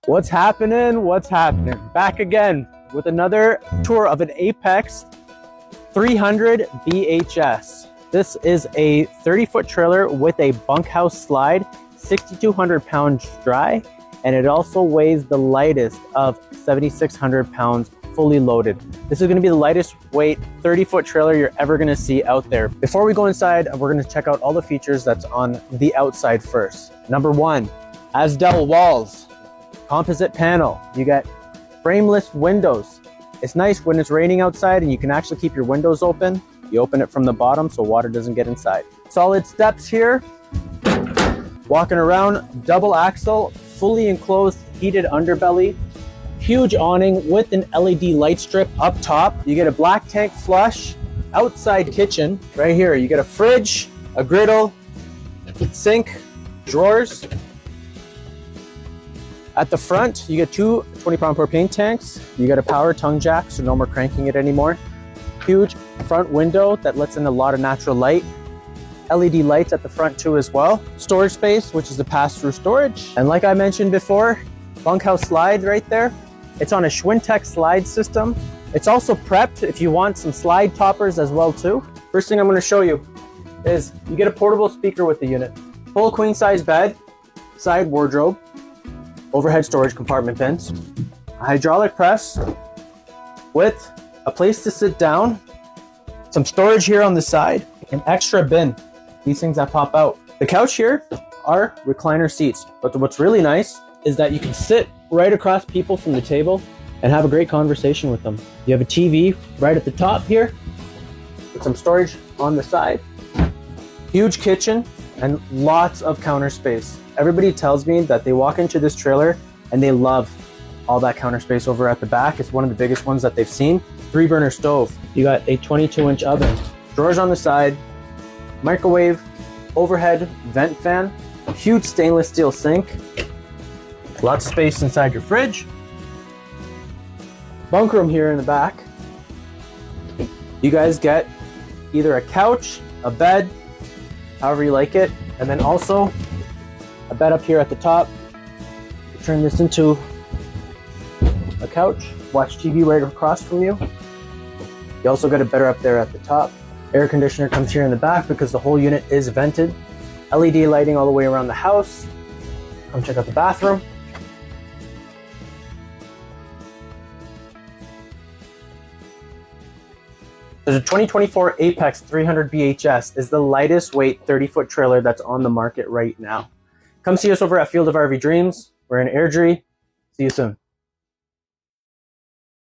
What's happening? What's happening? Back again with another tour of an Apex 300 BHS. This is a 30-foot trailer with a bunkhouse slide, 6,200 pounds dry, and it also weighs the lightest of 7,600 pounds fully loaded. This is going to be the lightest weight 30-foot trailer you're ever going to see out there. Before we go inside, we're going to check out all the features that's on the outside first. Number one, Azdel walls, composite panel. You get frameless windows. It's nice when it's raining outside and you can actually keep your windows open. You open it from the bottom so water doesn't get inside. Solid steps here. Walking around, double axle, fully enclosed heated underbelly. Huge awning with an LED light strip up top. You get a black tank flush, outside kitchen. Right here, you get a fridge, a griddle, sink, drawers. At the front, you get two 20-pound propane tanks. You get a power tongue jack, so no more cranking it anymore. Huge front window that lets in a lot of natural light. LED lights at the front too as well. Storage space, which is the pass-through storage. And like I mentioned before, bunkhouse slide right there. It's on a Schwintek slide system. It's also prepped if you want some slide toppers as well too. First thing I'm going to show you is you get a portable speaker with the unit. Full queen size bed, side wardrobe, overhead storage compartment bins, a hydraulic press with a place to sit down, some storage here on the side, an extra bin, these things that pop out. The couch here are recliner seats, but what's really nice is that you can sit right across people from the table and have a great conversation with them. You have a TV right at the top here with some storage on the side. Huge kitchen and lots of counter space. Everybody tells me that they walk into this trailer and they love all that counter space over at the back. It's one of the biggest ones that they've seen. 3-burner stove. You got a 22-inch oven. Drawers on the side, microwave, overhead vent fan, huge stainless steel sink, lots of space inside your fridge. Bunk room here in the back. You guys get either a couch, a bed, however you like it, and then also a bed up here at the top. Turn this into a couch, watch TV right across from you. You also got a bed up there at the top. Air conditioner comes here in the back because the whole unit is vented. LED lighting all the way around the house. Come check out the bathroom. The 2024 Apex 300 BHS is the lightest weight 30-foot trailer that's on the market right now. Come see us over at Field of RV Dreams. We're in Airdrie. See you soon.